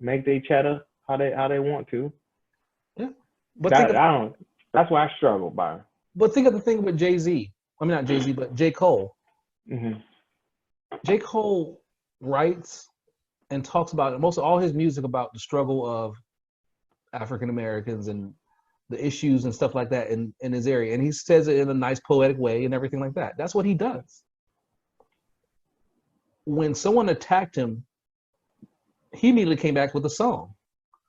Make their cheddar how they want to. Yeah. But think That of I don't. That's why I struggle by. but think of the thing with Jay-Z. I mean not Jay-Z, but J. Cole. Hmm. J. Cole writes and talks about most of all his music about the struggle of African Americans and the issues and stuff like that in his area. And he says it in a nice poetic way and everything like that. That's what he does. When someone attacked him, he immediately came back with a song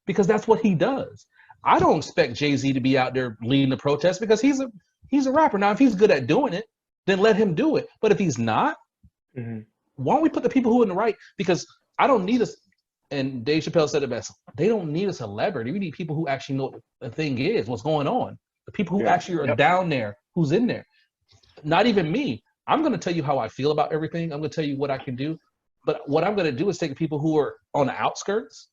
because that's what he does. I don't expect Jay-Z to be out there leading the protest because he's a rapper. Now, if he's good at doing it, then let him do it. But if he's not, why don't we put the people who are in the right? Because I don't need us. And Dave Chappelle said it best. They don't need a celebrity. We need people who actually know what the thing is, what's going on. The people who actually are down there, who's in there. Not even me. I'm going to tell you how I feel about everything. I'm going to tell you what I can do. But what I'm going to do is take people who are on the outskirts,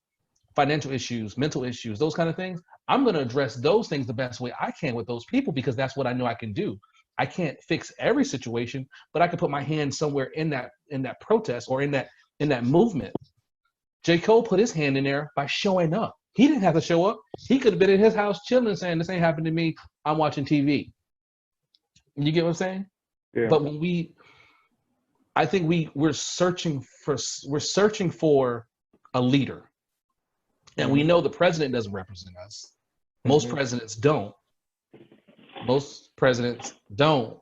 financial issues, mental issues, those kind of things. I'm going to address those things the best way I can with those people because that's what I know I can do. I can't fix every situation, but I can put my hand somewhere in that protest or in that movement. J. Cole put his hand in there by showing up. He didn't have to show up. He could have been in his house chilling saying, this ain't happened to me. I'm watching TV. You get what I'm saying? Yeah. But I think we're searching for a leader. And we know the president doesn't represent us. Most presidents don't. Most presidents don't.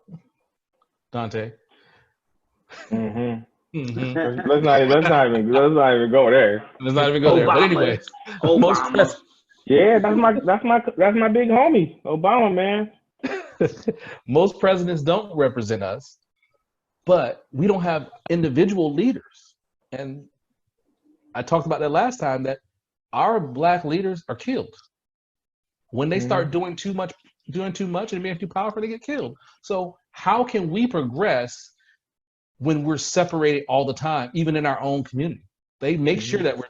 Dante. Let's not even go there. Let's not even go there. But anyway, most presidents. Yeah, that's my big homie, Obama, man. Most presidents don't represent us, but we don't have individual leaders. And I talked about that last time that our black leaders are killed. When they start doing too much and being too powerful, they get killed. So how can we progress when we're separated all the time, even in our own community? They make sure that we're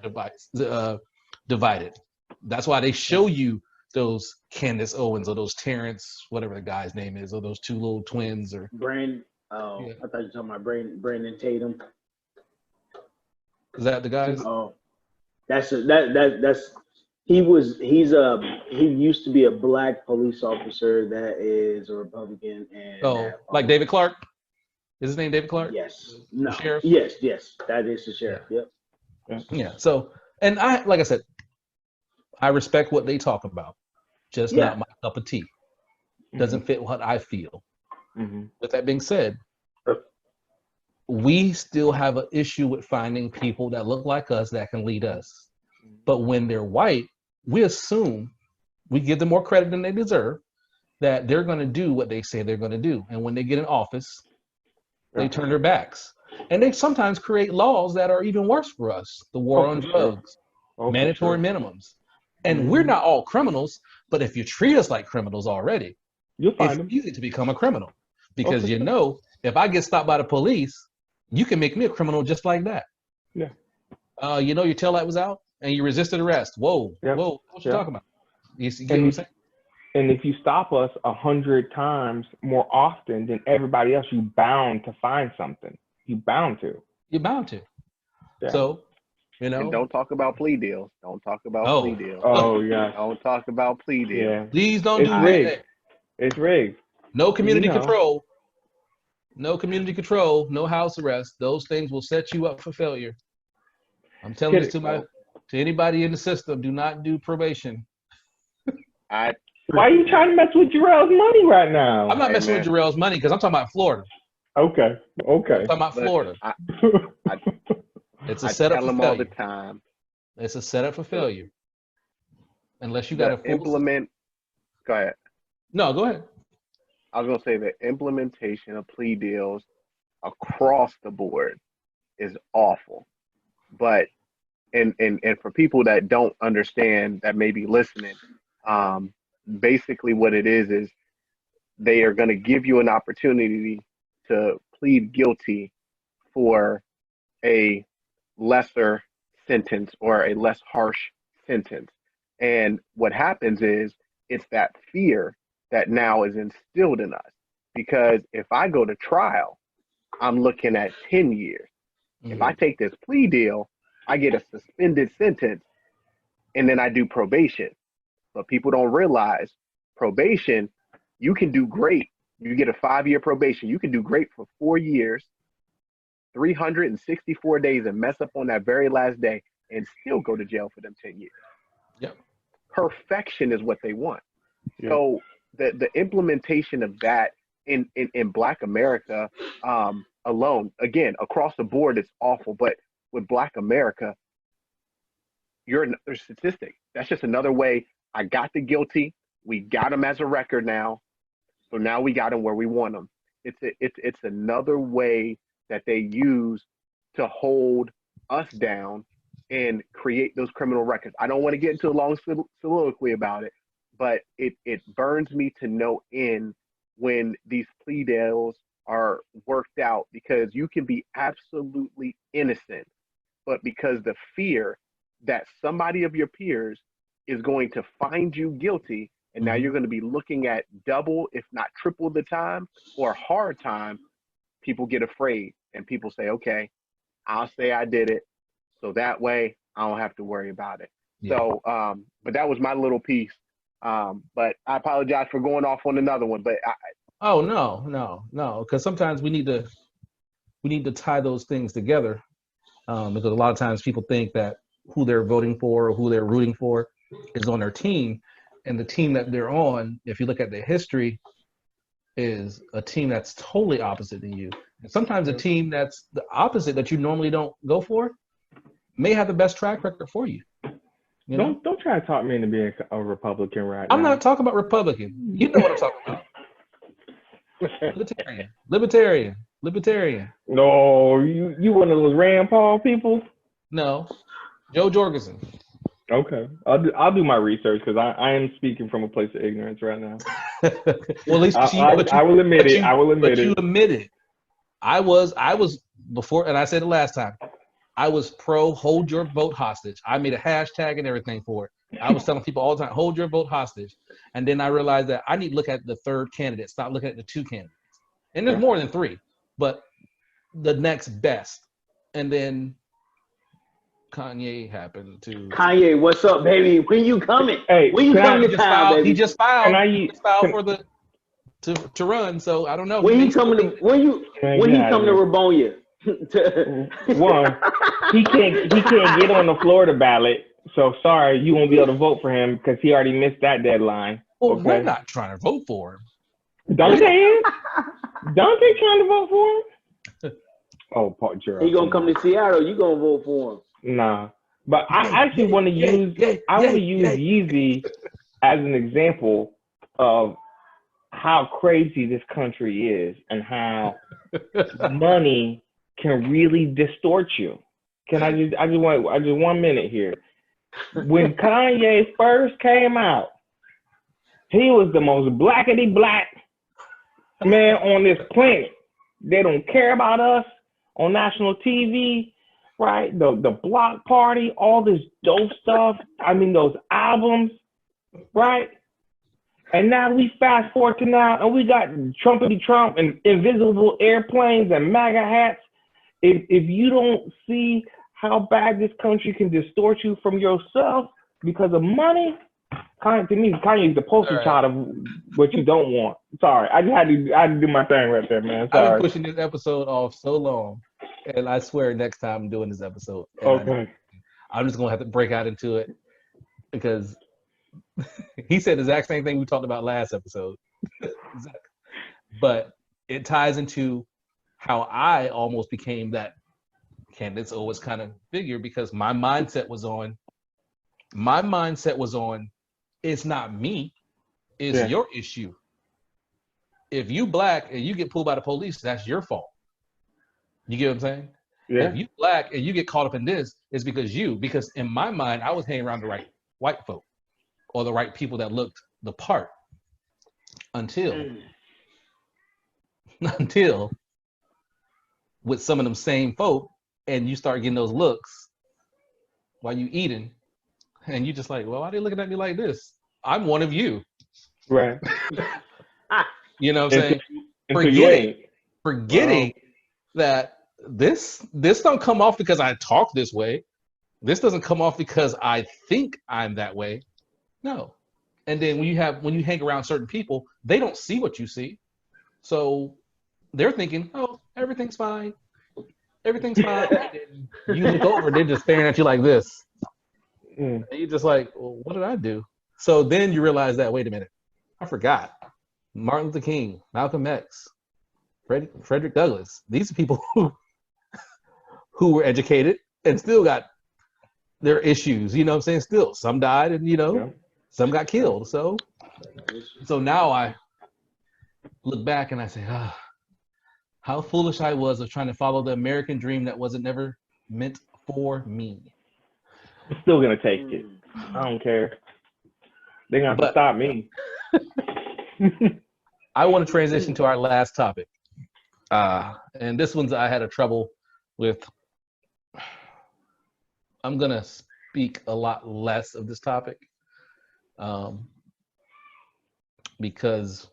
divided. That's why they show you those Candace Owens or those Terrence, whatever the guy's name is, or those two little twins or Brandon. I thought you were talking about Brandon Tatum. Is that the guys? Oh, that's he used to be a black police officer that is a Republican and like David Clark. Is his name David Clark? Yes. No. Sheriff? Yes. That is the sheriff. Yep. Yeah. So, and like I said, I respect what they talk about, just not my cup of tea. Doesn't fit what I feel. With that being said, we still have an issue with finding people that look like us that can lead us. But when they're white, we assume, we give them more credit than they deserve, that they're going to do what they say they're going to do. And when they get in office, they turn their backs. And they sometimes create laws that are even worse for us. The war on drugs, mandatory minimums. And we're not all criminals, but if you treat us like criminals already, it's easy to become a criminal. Because if I get stopped by the police, you can make me a criminal just like that. Yeah. Your tail light was out and you resisted arrest. Whoa, what you talking about? You get what I'm saying? And if you stop us 100 times more often than everybody else, you're bound to find something. You're bound to. Yeah. So, And don't talk about plea deals. Don't talk about plea deals. Oh, yeah. Don't talk about plea deals. Yeah. Please don't do that. It's rigged. No community control. No community control. No house arrest. Those things will set you up for failure. I'm telling this to anybody in the system. Do not do probation. Why are you trying to mess with Jarrell's money right now? I'm not messing with Jarrell's money because I'm talking about Florida. Okay. I'm talking about Florida. It's a setup for failure. all the time. It's a setup for failure. Unless you got to implement. Go ahead. No, go ahead. I was going to say the implementation of plea deals across the board is awful. But, and for people that don't understand, that may be listening, basically what it is they are going to give you an opportunity to plead guilty for a lesser sentence or a less harsh sentence. And what happens is it's that fear that now is instilled in us. Because if I go to trial, I'm looking at 10 years. If I take this plea deal, I get a suspended sentence and then I do probation. But people don't realize probation, you can do great. You get a 5-year probation. You can do great for 4 years, 364 days and mess up on that very last day and still go to jail for them 10 years. Yep. Perfection is what they want. Yep. So the implementation of that in Black America alone, again, across the board, it's awful. But with Black America, you're another statistic. That's just another way. I got the guilty. We got them as a record now. So now we got them where we want them. It's another way that they use to hold us down and create those criminal records. I don't want to get into a long soliloquy about it, but it burns me to no end when these plea deals are worked out, because you can be absolutely innocent, but because the fear that somebody of your peers is going to find you guilty, and now you're going to be looking at double, if not triple the time or hard time, people get afraid and people say, okay, I'll say I did it. So that way I don't have to worry about it. Yeah. So, but that was my little piece. But I apologize for going off on another one, but Oh, no. Because sometimes we need to tie those things together. Because a lot of times people think that who they're voting for or who they're rooting for is on their team. And the team that they're on, if you look at the history, is a team that's totally opposite than you. And sometimes a team that's the opposite that you normally don't go for may have the best track record for you. You know? Don't try to talk me into being a Republican right I'm now. not talking about Republican. You know what I'm talking about. Libertarian. No, you one of those Rand Paul people? No, Joe Jorgensen. Okay, I'll do my research, because I am speaking from a place of ignorance right now. Well, at least I will admit it. I will admit but it. you admit it. I was before, and I said it last time. I was pro hold your vote hostage. I made a hashtag and everything for it. I was telling people all the time, hold your vote hostage. And then I realized that I need to look at the third candidate, stop looking at the two candidates. And there's more than three, but the next best. And then Kanye happened to. Kanye, what's up, baby? When you coming? Hey, when you coming to town, baby? He just filed. He for the to run. So I don't know. When he coming to when he coming to Rabonia? One, he can't get on the Florida ballot. So sorry, you won't be able to vote for him because he already missed that deadline. Well, okay? we're not trying to vote for him. Dante is? Dante trying to vote for him? Oh, Paul Gerald. He gonna come to Seattle. You gonna vote for him? Nah, but I actually want to use Yeezy as an example of how crazy this country is and how money can really distort you. Can I just want 1 minute here. When Kanye first came out, he was the most blackety black man on this planet. They don't care about us on national TV, right? The block party, all this dope stuff. I mean, those albums, right? And now we fast forward to now, and we got Trumpety Trump and invisible airplanes and MAGA hats. If you don't see how bad this country can distort you from yourself because of money, to me, Kanye's the poster child of what you don't want. Sorry, I had to do my thing right there, man. Sorry. I've been pushing this episode off so long, and I swear next time I'm doing this episode, okay, I'm just gonna have to break out into it because he said the exact same thing we talked about last episode. But it ties into how I almost became that Candace Owens kind of figure because my mindset was on, it's not me, it's your issue. If you black and you get pulled by the police, that's your fault. You get what I'm saying? Yeah. If you black and you get caught up in this, it's because in my mind, I was hanging around the right white folk or the right people that looked the part until with some of them same folk and you start getting those looks while you eating and you just like, well, why are they looking at me like this? I'm one of you. Right. You know what I'm saying? Until you ain't. Forgetting that this don't come off because I talk this way. This doesn't come off because I think I'm that way. No. And then when you hang around certain people, they don't see what you see. So they're thinking, oh, everything's fine. Everything's fine. And then you look over, they're just staring at you like this. Mm. And you're just like, well, what did I do? So then you realize that, wait a minute, I forgot. Martin Luther King, Malcolm X, Frederick Douglass. These are people who were educated and still got their issues. You know what I'm saying? Still, some died and, some got killed. So now I look back and I say, how foolish I was of trying to follow the American dream that wasn't never meant for me. I'm still gonna take it. I don't care. They're gonna have to stop me. I want to transition to our last topic. And this one's I had a trouble with. I'm gonna speak a lot less of this topic. Because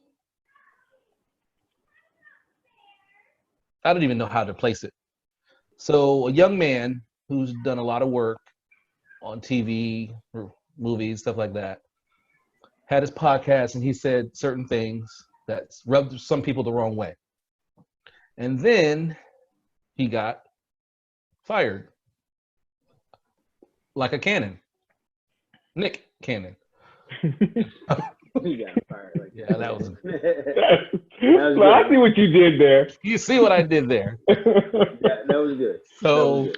I don't even know how to place it. So a young man who's done a lot of work on TV or movies, stuff like that, had his podcast and he said certain things that rubbed some people the wrong way. And then he got fired. Like a cannon. Nick Cannon. He got fired. Like Yeah, that was good. I see what you did there. You see what I did there. Yeah, that was good. So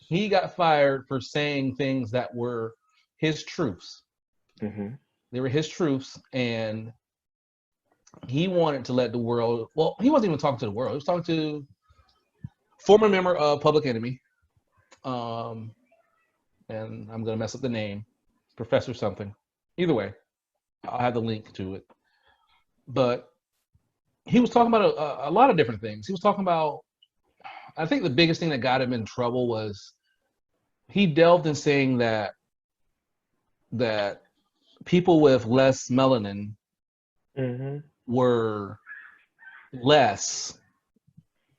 he got fired for saying things that were his truths. Mm-hmm. They were his truths, and he wanted to let the world. Well, he wasn't even talking to the world. He was talking to former member of Public Enemy, and I'm gonna mess up the name, Professor something. Either way, I'll have the link to it. But he was talking about a lot of different things. He was talking about. I think the biggest thing that got him in trouble was he delved in saying that people with less melanin were less.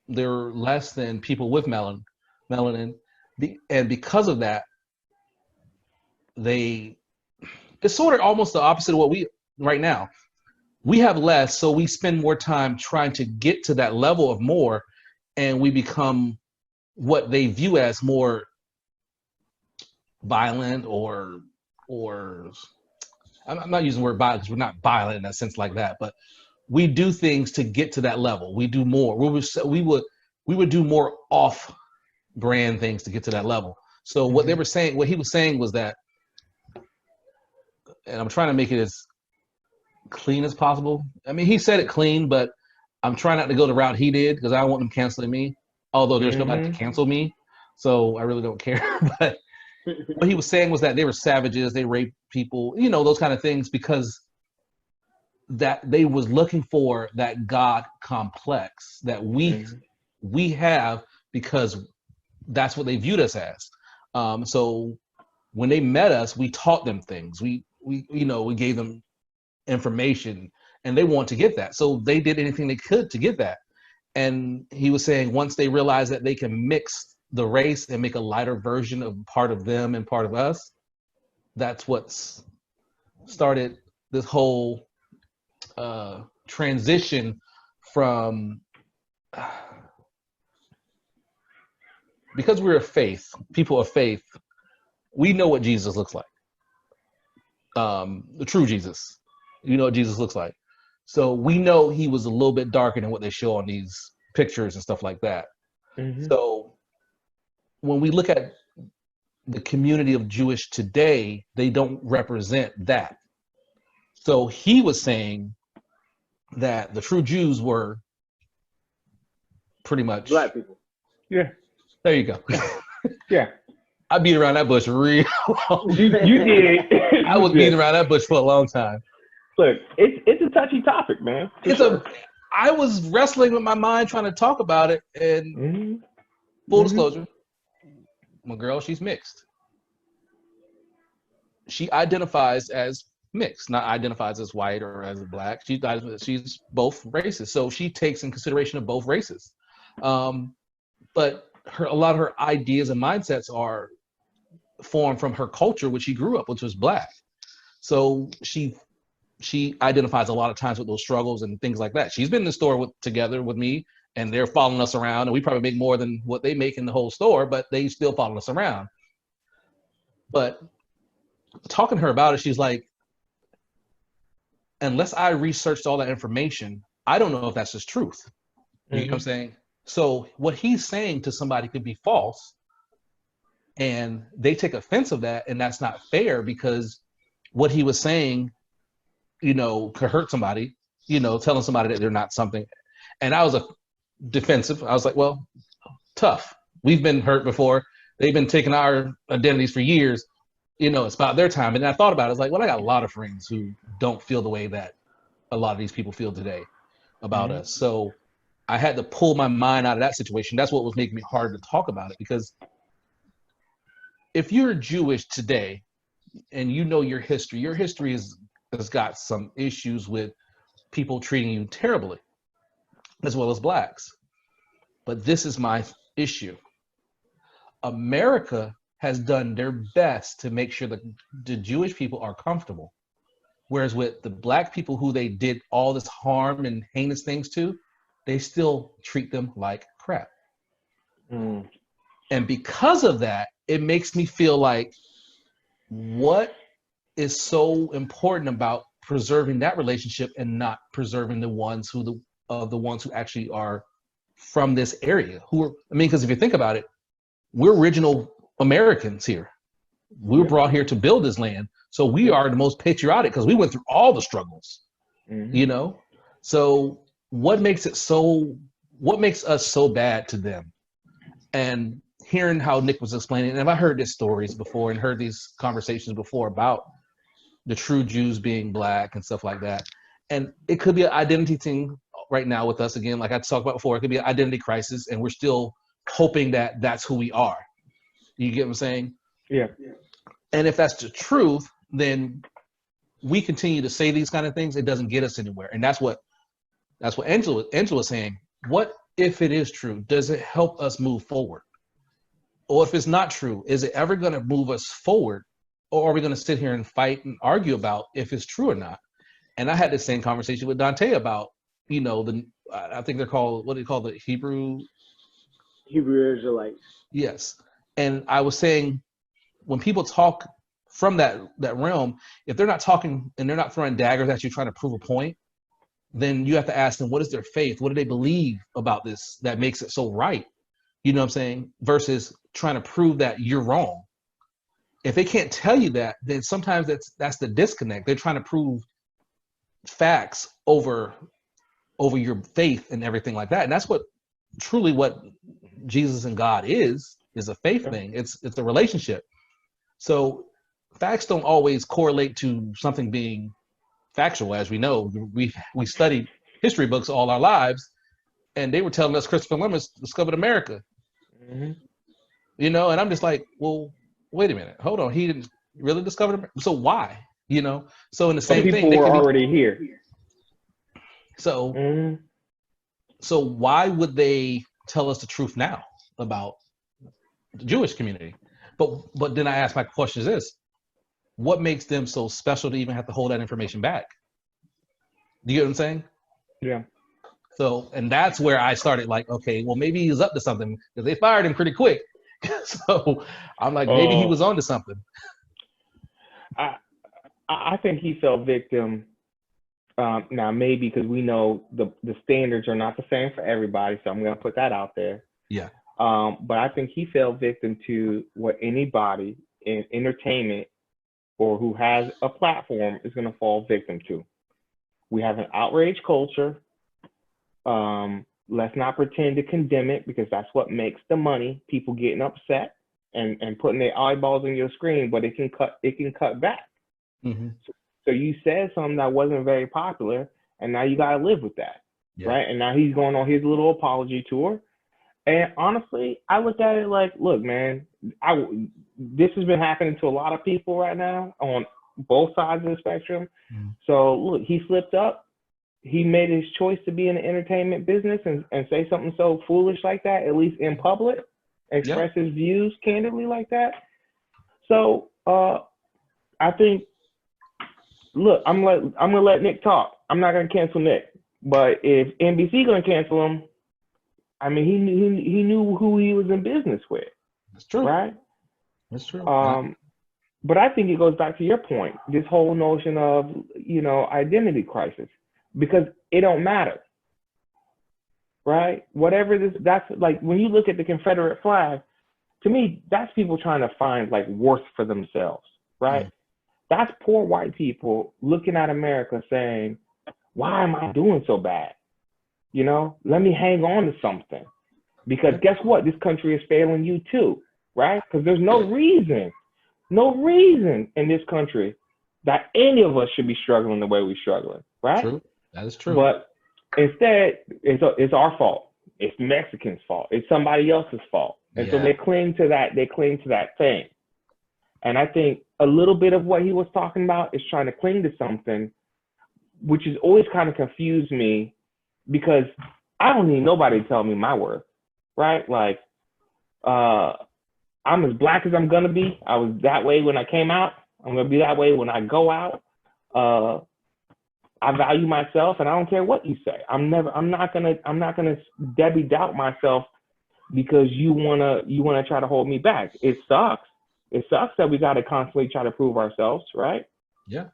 They're less than people with melanin, and because of that, it's sort of almost the opposite of what we right now. We have less, so we spend more time trying to get to that level of more, and we become what they view as more violent or I'm not using the word violent because we're not violent in a sense like that, but we do things to get to that level. We do more. We would do more off-brand things to get to that level. So what they were saying, what he was saying was that, and I'm trying to make it as clean as possible. I mean, he said it clean, but I'm trying not to go the route he did because I don't want them canceling me. Although there's nobody to cancel me, so I really don't care. But what he was saying was that they were savages, they raped people, those kind of things, because that they was looking for that God complex that we have because that's what they viewed us as. So when they met us, we taught them things. We gave them information, and they want to get that. So they did anything they could to get that. And he was saying once they realized that they can mix the race and make a lighter version of part of them and part of us, that's what's started this whole transition from, because we're people of faith, we know what Jesus looks like. The true Jesus, what Jesus looks like. So we know he was a little bit darker than what they show on these pictures and stuff like that. So when we look at the community of Jewish today, they don't represent that. So he was saying that the true Jews were pretty much black people. Yeah. There you go. Yeah. I beat around that bush real long. You did. I was beating around that bush for a long time. Look, it's a touchy topic, man. I was wrestling with my mind trying to talk about it, and full disclosure, my girl, she's mixed. She identifies as mixed, not identifies as white or as black. She's both races, so she takes in consideration of both races. But a lot of her ideas and mindsets are formed from her culture, which she grew up, which was black. So she identifies a lot of times with those struggles and things like that. She's been in the store together with me, and they're following us around, and we probably make more than what they make in the whole store, but they still follow us around. But talking to her about it, she's like, unless I researched all that information, I don't know if that's just truth. You know what I'm saying? So what he's saying to somebody could be false, and they take offense of that, and that's not fair, because what he was saying, could hurt somebody, telling somebody that they're not something. And I was defensive. I was like, well, tough. We've been hurt before. They've been taking our identities for years. It's about their time. And I thought about it. I was like, well, I got a lot of friends who don't feel the way that a lot of these people feel today about us. So I had to pull my mind out of that situation. That's what was making me hard to talk about it, because if you're Jewish today and your history has got some issues with people treating you terribly, as well as blacks. But this is my issue. America has done their best to make sure that the Jewish people are comfortable. Whereas with the black people who they did all this harm and heinous things to, they still treat them like crap. And because of that, it makes me feel like, what is so important about preserving that relationship and not preserving the ones who actually are from this area? Because if you think about it, we're original Americans here. We were brought here to build this land, so we are the most patriotic because we went through all the struggles. So what makes us so bad to them? And hearing how Nick was explaining, and I've heard these stories before and heard these conversations before about the true Jews being black and stuff like that. And it could be an identity thing right now with us again, like I talked about before. It could be an identity crisis, and we're still hoping that that's who we are. You get what I'm saying? Yeah. And if that's the truth, then we continue to say these kind of things. It doesn't get us anywhere. And that's what Angela is saying. What if it is true? Does it help us move forward? Or if it's not true, is it ever going to move us forward? Or are we going to sit here and fight and argue about if it's true or not? And I had the same conversation with Dante about, I think they're called, what do you call the Hebrew Israelites. Yes. And I was saying, when people talk from that realm, if they're not talking and they're not throwing daggers at you trying to prove a point, then you have to ask them, what is their faith? What do they believe about this that makes it so right? You know what I'm saying? Versus trying to prove that you're wrong. If they can't tell you that, then sometimes that's the disconnect. They're trying to prove facts over your faith and everything like that. And that's what Jesus and God is a faith thing. It's a relationship. So facts don't always correlate to something being factual. As we know, we studied history books all our lives, and they were telling us Christopher Columbus discovered America. And I'm just like, well, wait a minute, hold on, he didn't really discover America. So why? So in the same thing, people were already here. So so why would they tell us the truth now about the Jewish community? But then I ask, my question is this: what makes them so special to even have to hold that information back? Do you get what I'm saying? Yeah. So, and that's where I started like, okay, well, maybe he's up to something, because they fired him pretty quick. So I'm like, maybe he was on to something. I think he fell victim. Now, maybe because we know the standards are not the same for everybody, so I'm going to put that out there. Yeah. But I think he fell victim to what anybody in entertainment or who has a platform is going to fall victim to. We have an outrage culture. Let's not pretend to condemn it, because that's what makes the money. People getting upset and putting their eyeballs on your screen, but it can cut back. So you said something that wasn't very popular, and now you got to live with that, right? And now he's going on his little apology tour. And honestly, I look at it like, look, man, this has been happening to a lot of people right now on both sides of the spectrum. Mhm. So look, he slipped up. He made his choice to be in the entertainment business and say something so foolish like that, at least in public, express his views candidly like that. So I think, look, I'm gonna let Nick talk. I'm not gonna cancel Nick, but if NBC gonna cancel him, I mean, he knew who he was in business with, That's true. right? That's true. But I think it goes back to your point, this whole notion of, identity crisis, because it don't matter, right? Whatever that's like, when you look at the Confederate flag, to me, that's people trying to find like worth for themselves, right? That's poor white people looking at America saying, why am I doing so bad? Let me hang on to something, because guess what? This country is failing you too, right? Because there's no reason in this country that any of us should be struggling the way we're struggling, right? True. That is true. But instead, it's our fault. It's Mexicans' fault. It's somebody else's fault. And so they cling to that. They cling to that thing. And I think a little bit of what he was talking about is trying to cling to something, which has always kind of confused me, because I don't need nobody to tell me my worth, right? Like, I'm as black as I'm gonna be. I was that way when I came out. I'm gonna be that way when I go out. I value myself, and I don't care what you say. I'm not gonna Debbie doubt myself because you wanna try to hold me back. It sucks. It sucks that we gotta constantly try to prove ourselves, right? Yeah.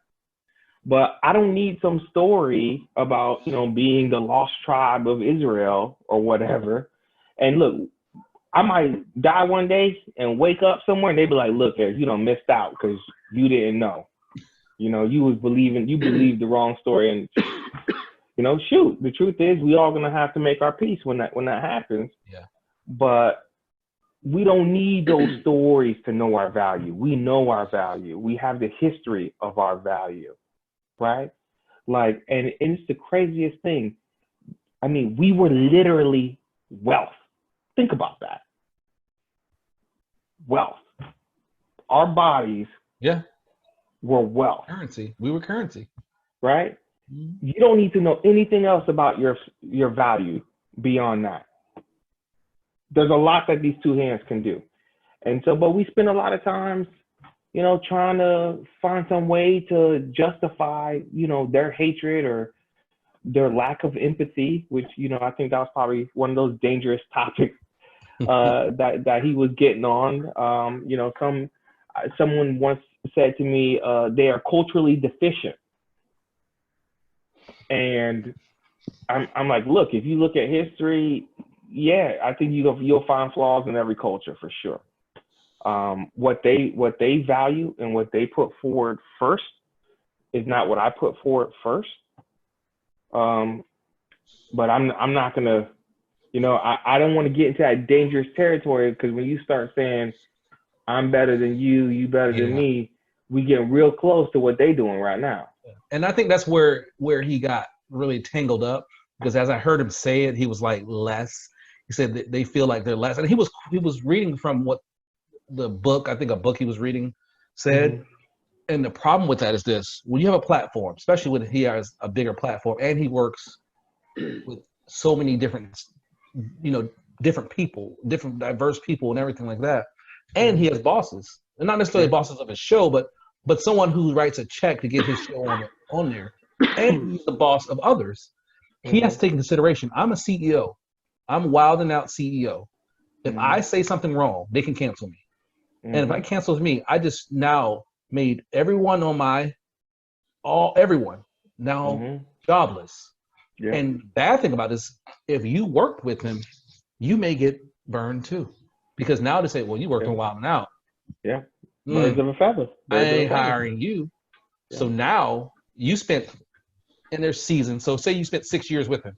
But I don't need some story about, being the lost tribe of Israel or whatever. And look, I might die one day and wake up somewhere and they be like, look, you done missed out because you didn't know. You believed the wrong story. And, shoot, the truth is we all going to have to make our peace when that happens. Yeah. But we don't need those stories to know our value. We know our value. We have the history of our value, right? Like, and it's the craziest thing. I mean, we were literally wealth. Think about that. Wealth. Our bodies were wealth. Currency. We were currency. Right? You don't need to know anything else about your value beyond that. There's a lot that these two hands can do. And so, but we spend a lot of times, trying to find some way to justify, their hatred or their lack of empathy, which, I think that was probably one of those dangerous topics that he was getting on. Someone once said to me, they are culturally deficient. And I'm like, look, if you look at history, I think you'll find flaws in every culture for sure. What they value and what they put forward first is not what I put forward first. But I'm not gonna, I don't want to get into that dangerous territory, because when you start saying I'm better than you better than me, we get real close to what they doing right now. And I think that's where he got really tangled up, because as I heard him say it, he was like less. He said that they feel like they're less, and he was reading from what the book, I think a book he was reading said. Mm-hmm. And the problem with that is this: when you have a platform, especially when he has a bigger platform, and he works with so many different, different people, different diverse people, and everything like that, and he has bosses, and not necessarily bosses of his show, but someone who writes a check to get his show on there, and he's the boss of others. He has to take into consideration, I'm a CEO. I'm Wild 'N Out CEO. If I say something wrong, they can cancel me. And if I cancels me, I just now made everyone everyone now jobless. Yeah. And bad thing about this, if you worked with him, you may get burned too. Because now they say, well, you worked on Wild 'N Out. Yeah. Birds of a feather. I ain't hiring you. Yeah. So now you spent in their season. So say you spent 6 years with him.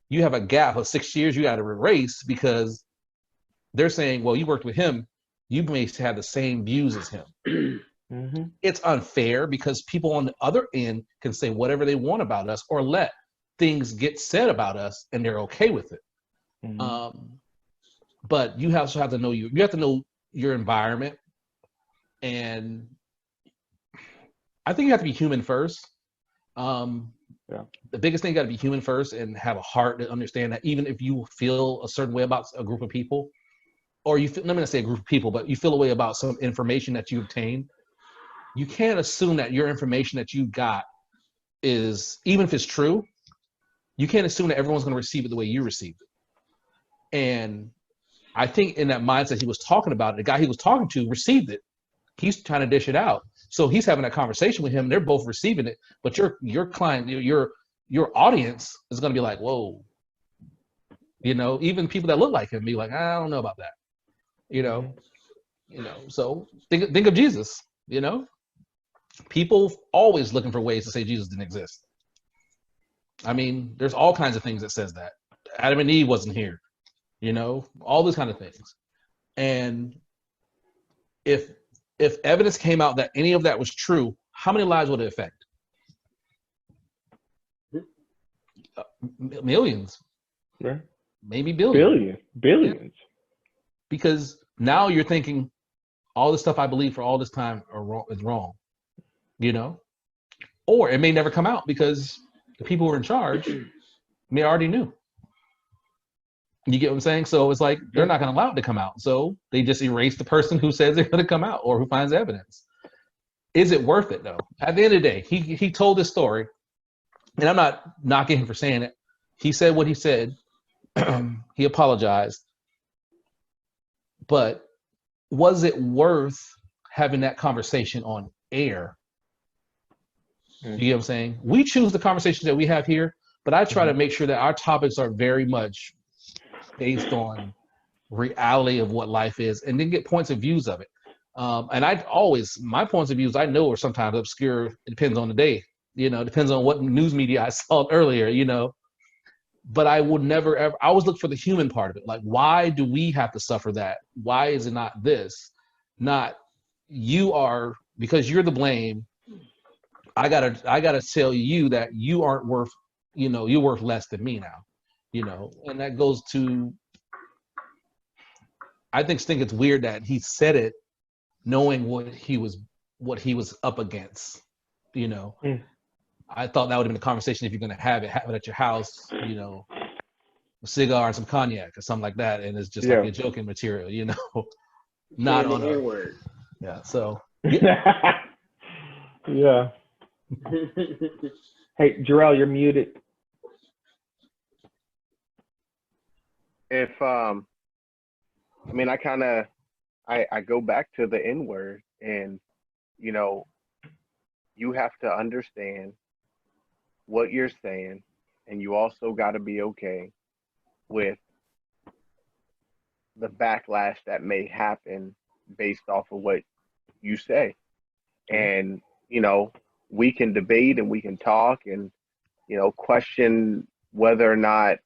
You have a gap of 6 years you got to erase, because they're saying, well, you worked with him. You may have the same views as him. It's unfair, because people on the other end can say whatever they want about us, or let things get said about us, and they're okay with it. But you also have to know you have to know your environment, and I think you have to be human first. Yeah. The biggest thing, you got to be human first and have a heart to understand that even if you feel a certain way about a group of people, or you feel, let me not say a group of people, but you feel a way about some information that you obtained, you can't assume that your information that you got is, even if it's true, you can't assume that everyone's going to receive it the way you received it. And I think in that mindset he was talking about, the guy he was talking to received it. He's trying to dish it out. So he's having that conversation with him. They're both receiving it, but your client, your audience is going to be like, whoa. Even people that look like him be like, I don't know about that. So think of Jesus. People always looking for ways to say Jesus didn't exist. I mean, there's all kinds of things that says that Adam and Eve wasn't here. All those kind of things. And if evidence came out that any of that was true, how many lives would it affect? Millions. Yeah. Maybe billions. Billions. Yeah. Because now you're thinking all the stuff I believe for all this time is wrong. Or it may never come out because the people who are in charge may already knew. You get what I'm saying? So it's like they're not going to allow it to come out. So they just erase the person who says they're going to come out or who finds evidence. Is it worth it though? At the end of the day, he told this story, and I'm not knocking him for saying it. He said what he said. He apologized. But was it worth having that conversation on air? You get what I'm saying? We choose the conversations that we have here, but I try to make sure that our topics are very much based on reality of what life is, and then get points of views of it. And my points of views I know are sometimes obscure. It depends on the day. It depends on what news media I saw earlier. But I would never ever. I always look for the human part of it. Like, why do we have to suffer that? Why is it not this? Not you are, because you're the blame. I gotta tell you that you aren't worth. You're worth less than me now. And that goes to. I think it's weird that he said it, knowing what he was up against. I thought that would have been a conversation if you're going to have it at your house, a cigar and some cognac or something like that, and it's just like a joking material, not on a word. Yeah. So. Yeah. Hey, Jarrell, you're muted. If I go back to the N word, and you have to understand what you're saying, and you also got to be okay with the backlash that may happen based off of what you say. And we can debate and we can talk and question whether or not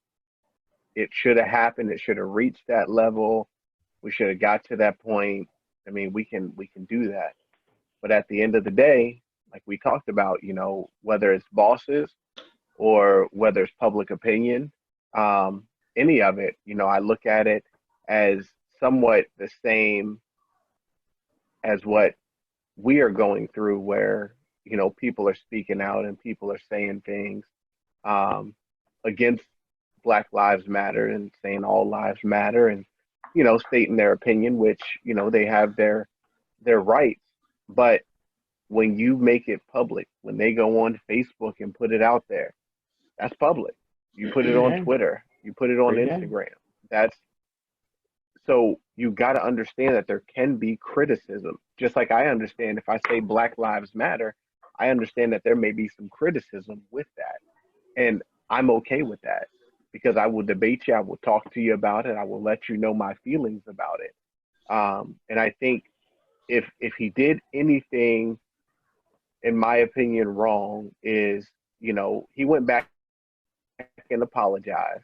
it should have happened, it should have reached that level, we should have got to that point. I mean, we can do that. But at the end of the day, like we talked about, whether it's bosses or whether it's public opinion, any of it, I look at it as somewhat the same as what we are going through, where, people are speaking out and people are saying things against Black Lives Matter and saying all lives matter, and, stating their opinion, which, they have their rights. But when you make it public, when they go on Facebook and put it out there, that's public. You put it on Twitter, you put it on Instagram. So you got to understand that there can be criticism. Just like I understand if I say Black Lives Matter, I understand that there may be some criticism with that. And I'm okay with that, because I will debate you. I will talk to you about it. I will let you know my feelings about it. And I think if he did anything, in my opinion, wrong, is, he went back and apologized.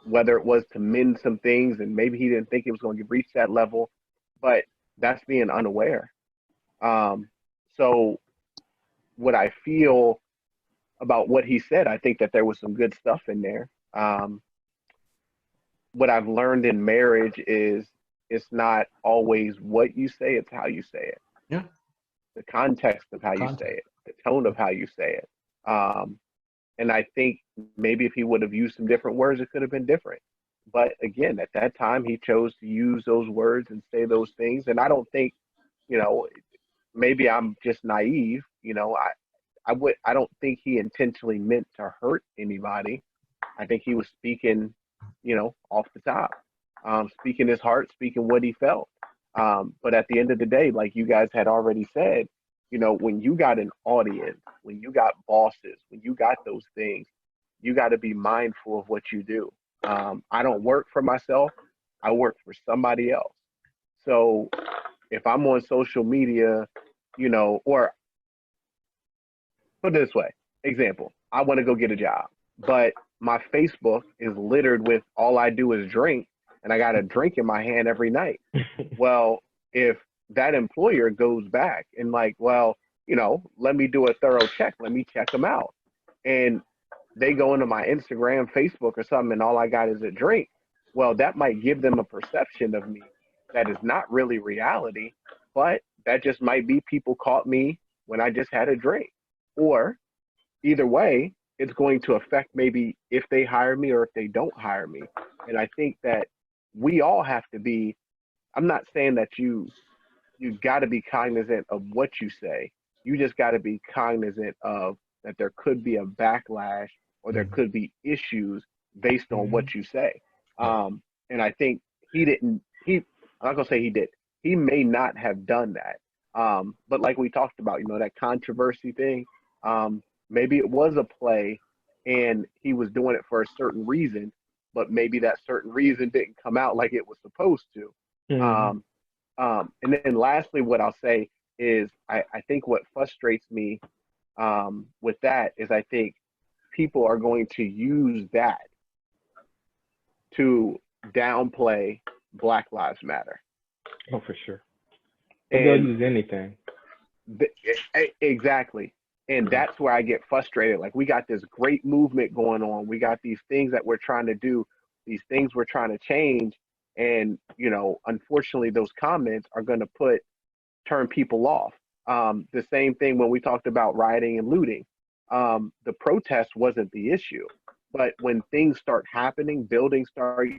Whether it was to mend some things, and maybe he didn't think it was going to reach that level, but that's being unaware. So what I feel about what he said, I think that there was some good stuff in there. What I've learned in marriage is it's not always what you say, it's how you say it. Yeah. the context of how you say it, the tone of how you say it. And I think maybe if he would have used some different words, it could have been different. But again, at that time, he chose to use those words and say those things. And I don't think, you know, maybe I'm just naive. You know, I don't think he intentionally meant to hurt anybody. I think he was speaking, you know, off the top, speaking his heart, speaking what he felt. But at the end of the day, like you guys had already said, you know, when you got an audience, when you got bosses, when you got those things, you got to be mindful of what you do. I don't work for myself. I work for somebody else. So if I'm on social media, you know, or put it this way, example, I want to go get a job, but my Facebook is littered with all I do is drink and I got a drink in my hand every night. Well, if that employer goes back and like, well, you know, let me do a thorough check. Let me check them out. And they go into my Instagram, Facebook or something, and all I got is a drink. Well, that might give them a perception of me that is not really reality, but that just might be people caught me when I just had a drink. Or either way, it's going to affect maybe if they hire me or if they don't hire me. And I think that we all have to be, I'm not saying that you got to be cognizant of what you say. You just got to be cognizant of that there could be a backlash or there could be issues based on what you say. And I think I'm not going to say he did. He may not have done that. But like we talked about, you know, that controversy thing, maybe it was a play and he was doing it for a certain reason, but maybe that certain reason didn't come out like it was supposed to. And then lastly, what I'll say is I think what frustrates me with that is I think people are going to use that to downplay Black Lives Matter. Oh, for sure. They'll use anything. Exactly. And that's where I get frustrated. Like, we got this great movement going on. We got these things that we're trying to do, these things we're trying to change. And, you know, unfortunately, those comments are going to turn people off. The same thing when we talked about rioting and looting. The protest wasn't the issue. But when things start happening, buildings start,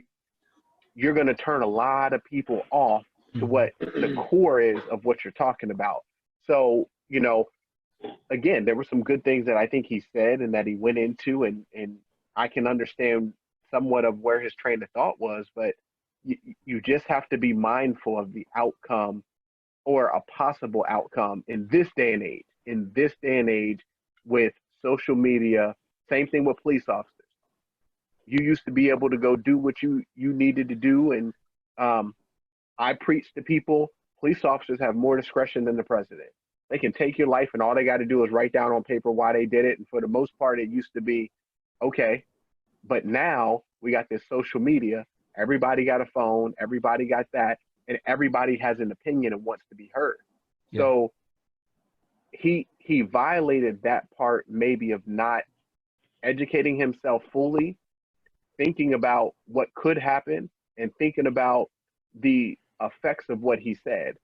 you're going to turn a lot of people off to what the core is of what you're talking about. So, you know, again, there were some good things that I think he said and that he went into, and I can understand somewhat of where his train of thought was, but you just have to be mindful of the outcome or a possible outcome in this day and age, with social media. Same thing with police officers. You used to be able to go do what you needed to do. And I preach to people, police officers have more discretion than the president. They can take your life and all they got to do is write down on paper why they did it. And for the most part, it used to be, okay. But now we got this social media. Everybody got a phone. Everybody got that. And everybody has an opinion and wants to be heard. Yeah. So he violated that part maybe of not educating himself fully, thinking about what could happen and thinking about the effects of what he said.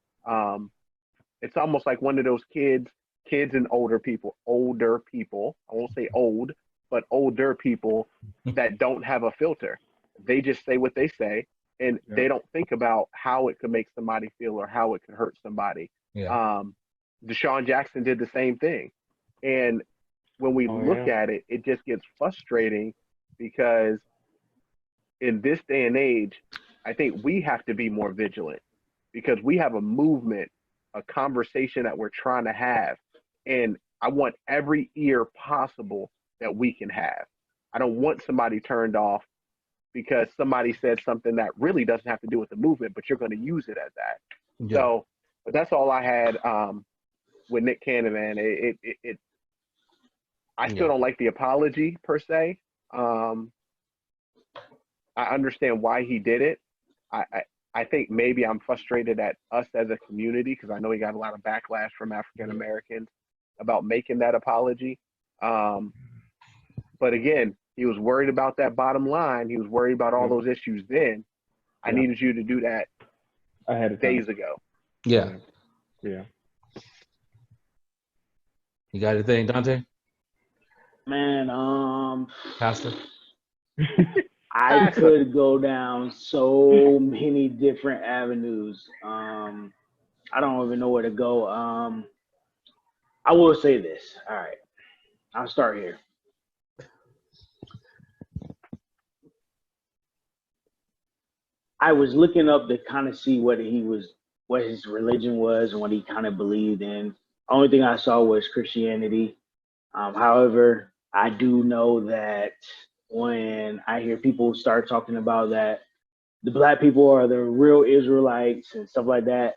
It's almost like one of those kids and older people, I won't say old, but older people that don't have a filter. They just say what they say, and they don't think about how it could make somebody feel or how it could hurt somebody. Deshaun Jackson did the same thing. And when we look at it, it just gets frustrating because in this day and age, I think we have to be more vigilant because we have a movement, a conversation that we're trying to have. And I want every ear possible that we can have. I don't want somebody turned off because somebody said something that really doesn't have to do with the movement, but you're going to use it as that. Yeah. So, but that's all I had with Nick Cannon, man. I still don't like the apology per se. I understand why he did it. I think maybe I'm frustrated at us as a community because I know he got a lot of backlash from African Americans about making that apology. But again, he was worried about that bottom line. He was worried about all those issues then. I needed you to do that days ago. Yeah. Yeah. You got anything, Dante? Man, Pastor? I could go down so many different avenues. I don't even know where to go. I will say this. All right, I'll start here. I was looking up to kind of see what his religion was, and what he kind of believed in. Only thing I saw was Christianity. However, I do know that when I hear people start talking about that the black people are the real Israelites and stuff like that,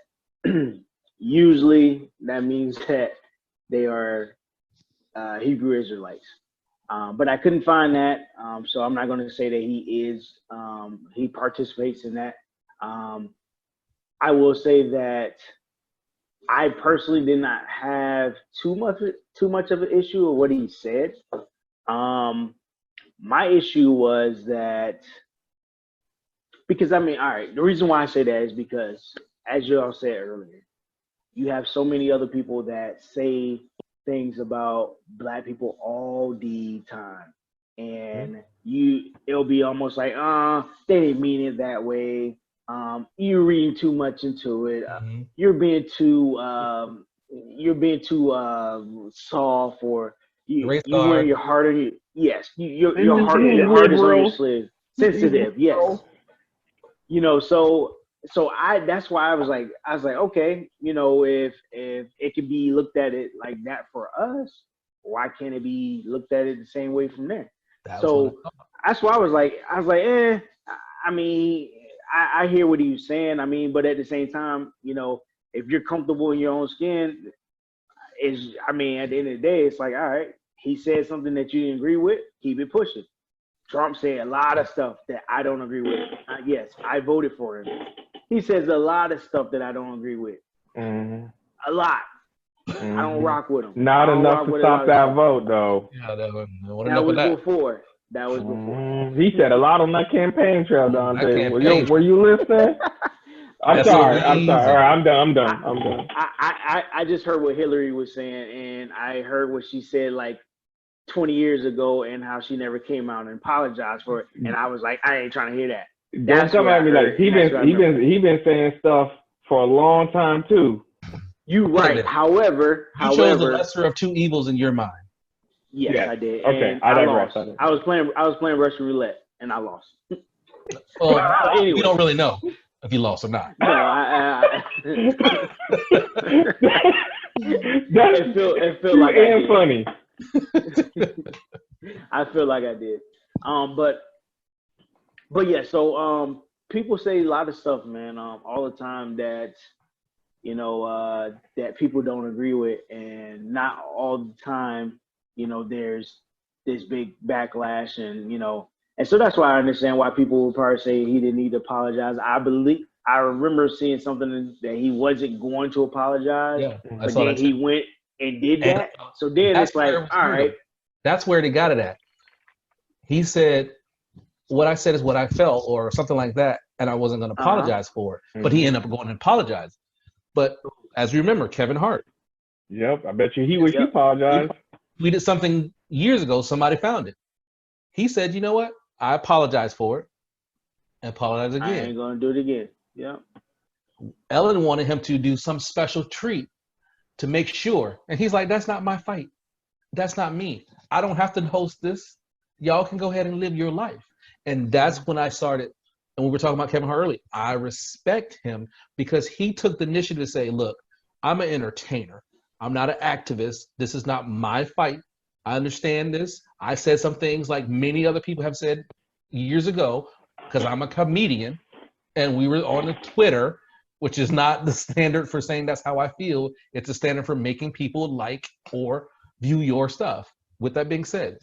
usually that means that they are Hebrew Israelites. But I couldn't find that, so I'm not going to say that he participates in that. I will say that I personally did not have too much of an issue with what he said. My issue was that, because I mean, all right, the reason why I say that is because, as you all said earlier, you have so many other people that say things about black people all the time, and it'll be almost like, they didn't mean it that way. You're reading too much into it. You're being too soft, or you wearing your heart on your, yes, your heart is on your sleeve. Sensitive, yes. You know, so that's why I was like, okay, you know, if it could be looked at it like that for us, why can't it be looked at it the same way from there? So that's why I was like, I mean, I hear what he was saying. I mean, but at the same time, you know, if you're comfortable in your own skin, at the end of the day, it's like, all right, he said something that you didn't agree with, keep it pushing. Trump said a lot of stuff that I don't agree with. Yes, I voted for him. He says a lot of stuff that I don't agree with. A lot. I don't rock with him. Not enough to stop that vote, though. Yeah, that was before. That was before. He said a lot on that campaign trail, Dante. Were you listening? I'm sorry. All right, I'm done. I just heard what Hillary was saying, and I heard what she said like 20 years ago, and how she never came out and apologized for it. And I was like, I ain't trying to hear that. Don't come at me like he been saying stuff for a long time too. You right. However, you chose the lesser of two evils in your mind. Yes, I did. Okay, and I digress. I was playing Russian roulette, and I lost. Well, anyway. You don't really know if you lost or not. No, it felt like I did. Funny. I feel like I did. But yeah, so people say a lot of stuff, man, all the time that, you know, that people don't agree with, and not all the time, you know, there's this big backlash, and, you know, and so that's why I understand why people will probably say he didn't need to apologize. I remember seeing something that he wasn't going to apologize, but then he went and did that. So then it's like, all right. That's where they got it at. He said, what I said is what I felt, or something like that, and I wasn't going to apologize for it. But he ended up going and apologized. But as you remember, Kevin Hart. Yep, I bet you he wish he apologized. We did something years ago. Somebody found it. He said, you know what? I apologize for it. And apologize again. I ain't going to do it again. Yeah. Ellen wanted him to do some special treat to make sure. And he's like, that's not my fight. That's not me. I don't have to host this. Y'all can go ahead and live your life. And that's when I started. And we were talking about Kevin Hart earlier. I respect him because he took the initiative to say, look, I'm an entertainer. I'm not an activist. This is not my fight. I understand this. I said some things like many other people have said years ago because I'm a comedian. And we were on the Twitter, which is not the standard for saying that's how I feel. It's a standard for making people like or view your stuff. With that being said.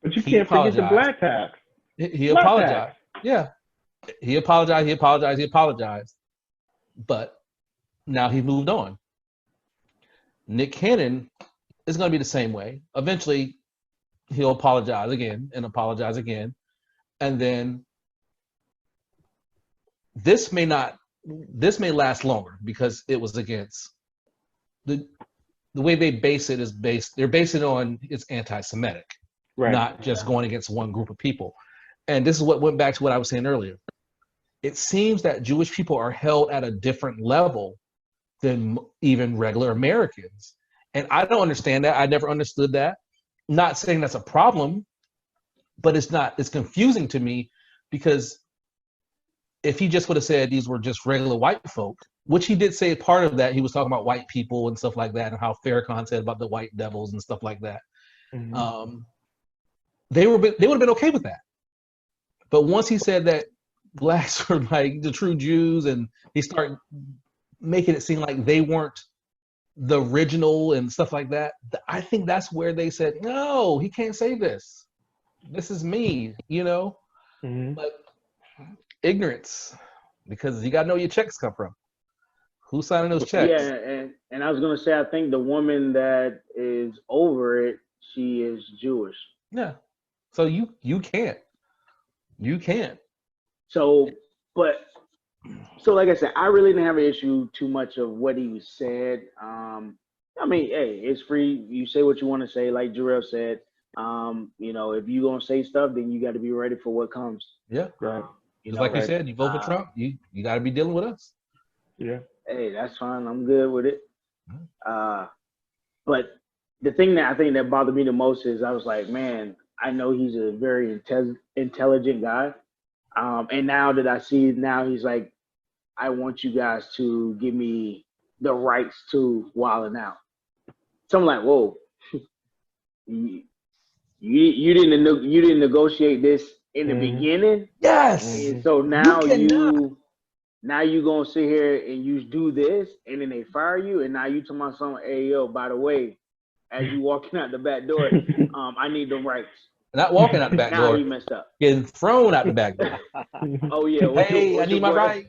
But you can't forget the black tax. He apologized. Yeah. He apologized. But now he moved on. Nick Cannon is going to be the same way. Eventually, he'll apologize again. And then this may last longer because it was against the the way they base it is they're basing it on it's anti-Semitic, Right. not just going against one group of people. And this is what went back to what I was saying earlier. It seems that Jewish people are held at a different level than even regular Americans. And I don't understand that. I never understood that. Not saying that's a problem, but it's confusing to me, because if he just would have said these were just regular white folk, which he did say part of that, he was talking about white people and stuff like that, and how Farrakhan said about the white devils and stuff like that. Mm-hmm. They would have been okay with that. But once he said that blacks were like the true Jews, and he started making it seem like they weren't the original and stuff like that, I think that's where they said, no, he can't say this. This is me, you know? Mm-hmm. But ignorance, because you got to know where your checks come from. Who's signing those checks? Yeah, and I was going to say, I think the woman that is over it, she is Jewish. Yeah. So you can't. You can't. So like I said, I really didn't have an issue too much of what he said. I mean, hey, it's free. You say what you want to say, like Jarrell said. You know, if you're gonna say stuff, then you got to be ready for what comes. Yeah. Right. Just like you said, you vote for Trump, you got to be dealing with us. Yeah. Hey, that's fine. I'm good with it. But the thing that I think that bothered me the most is I was like, man, I know he's a very intelligent guy. And now that I see, now he's like, I want you guys to give me the rights to Wild 'N Out. So I'm like, whoa, you didn't negotiate this in the beginning. Yes. And so now you gonna sit here and you do this, and then they fire you, and now you talking about something. Hey, yo, by the way, as you walking out the back door, I need the rights. Not walking out the back door. Now you messed up. Getting thrown out the back door. Oh yeah. Hey, I need my rights.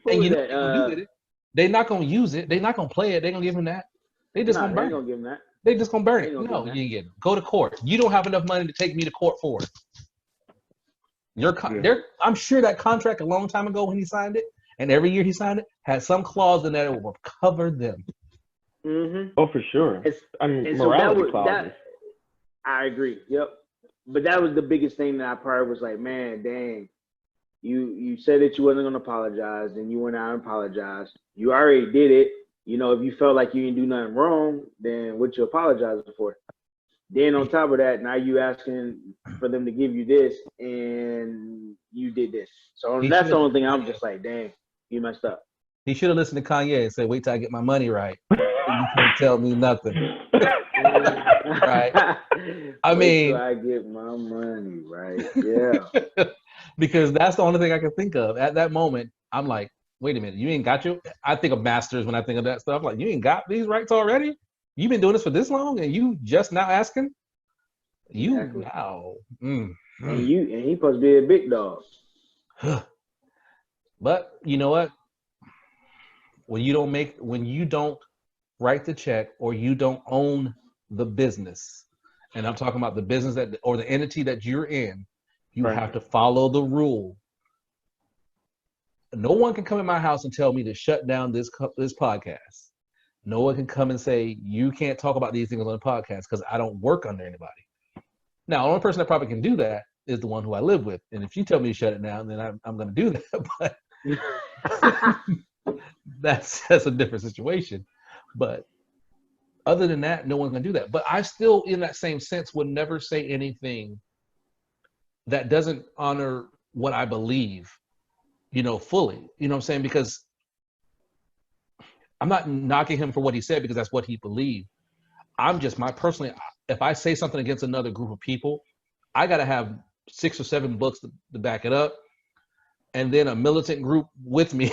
And you know, they're not gonna use it. They're not gonna play it. They're gonna give him that. They just gonna burn it. Give him that. They just gonna burn it. No, you ain't getting it. Go to court. You don't have enough money to take me to court for it. I'm sure that contract a long time ago when he signed it, and every year he signed it, had some clause in there that would cover them. Mm-hmm. Oh, for sure. Morality clauses. I agree. Yep. But that was the biggest thing that I probably was like, man, dang. You said that you wasn't gonna apologize, and you went out and apologized. You already did it. You know, if you felt like you didn't do nothing wrong, then what you apologizing for? Then on top of that, now you asking for them to give you this, and you did this. So that's the only thing I'm just like, dang, you messed up. He should have listened to Kanye and said, wait till I get my money right. You can't tell me nothing. Right? I mean, till I get my money right. Yeah. Because that's the only thing I can think of. At that moment, I'm like, wait a minute, you ain't got I think of masters when I think of that stuff. Like, you ain't got these rights already? You've been doing this for this long, and you just now asking? Exactly. Now. And he supposed to be a big dog. But you know what? When you don't write the check, or you don't own the business, and I'm talking about the business or the entity that you're in, you have to follow the rule. No one can come in my house and tell me to shut down this podcast. No one can come and say, you can't talk about these things on the podcast, because I don't work under anybody. Now, the only person that probably can do that is the one who I live with. And if you tell me to shut it down, then I'm going to do that. But that's a different situation. But other than that, no one's going to do that. But I still, in that same sense, would never say anything that doesn't honor what I believe, fully. You know what I'm saying? Because I'm not knocking him for what he said, because that's what he believed. I'm just personally, if I say something against another group of people, I got to have 6 or 7 books to back it up, and then a militant group with me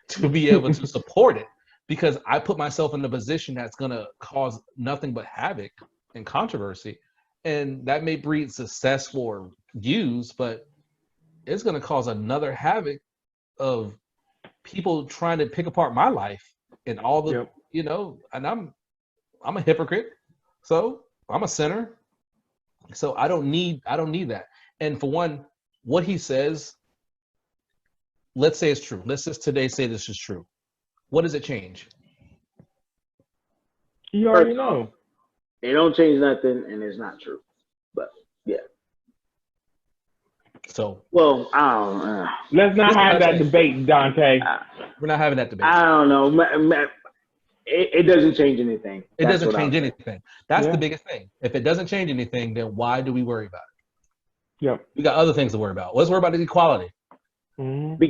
to be able to support it, because I put myself in a position that's going to cause nothing but havoc and controversy. And that may breed success for views, but it's going to cause another havoc of people trying to pick apart my life and all the, and I'm a hypocrite. So I'm a sinner. So I don't need that. And for one, what he says, let's say it's true. Let's just today say this is true. What does it change? You already know. They don't change nothing, and it's not true. But yeah. So, well, I don't know. Let's not have that debate, Dante. We're not having that debate. I don't know. It doesn't change anything. It doesn't change anything. That's the biggest thing. If it doesn't change anything, then why do we worry about it? Yep. We got other things to worry about. Let's worry about the equality. Mm-hmm.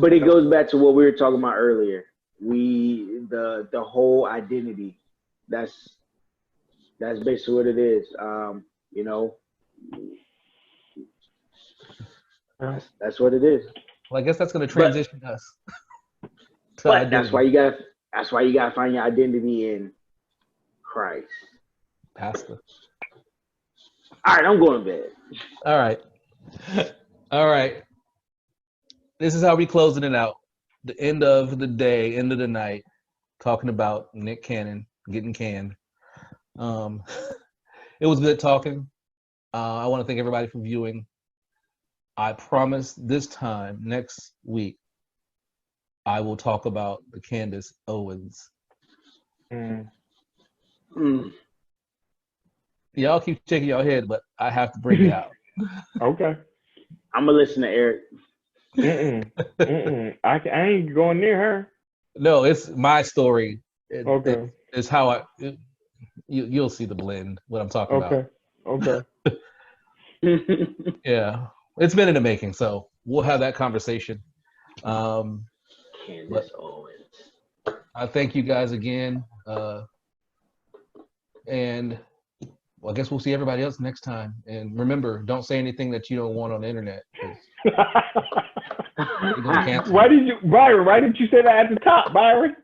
But it goes back to what we were talking about earlier. The whole identity. That's basically what it is. You know. That's what it is. Well, I guess that's going to transition us. But that's why you gotta find your identity in Christ. Pastor. All right, I'm going to bed. All right. This is how we closing it out. The end of the day, end of the night, talking about Nick Cannon getting canned. It was good talking. I want to thank everybody for viewing. I promise this time, next week, I will talk about the Candace Owens. Y'all keep shaking your head, but I have to bring it out. Okay. I'm going to listen to Eric. I ain't going near her. No, it's my story. Okay. It's how you'll see the blend, what I'm talking about. Okay. Yeah. It's been in the making, so we'll have that conversation. Candace Owens. I thank you guys again. And well, I guess we'll see everybody else next time. And remember, don't say anything that you don't want on the internet. Why didn't you say that at the top, Byron?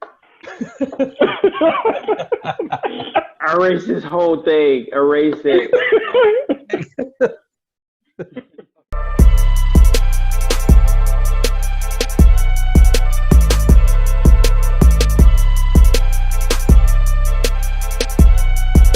Erase this whole thing. Erase it.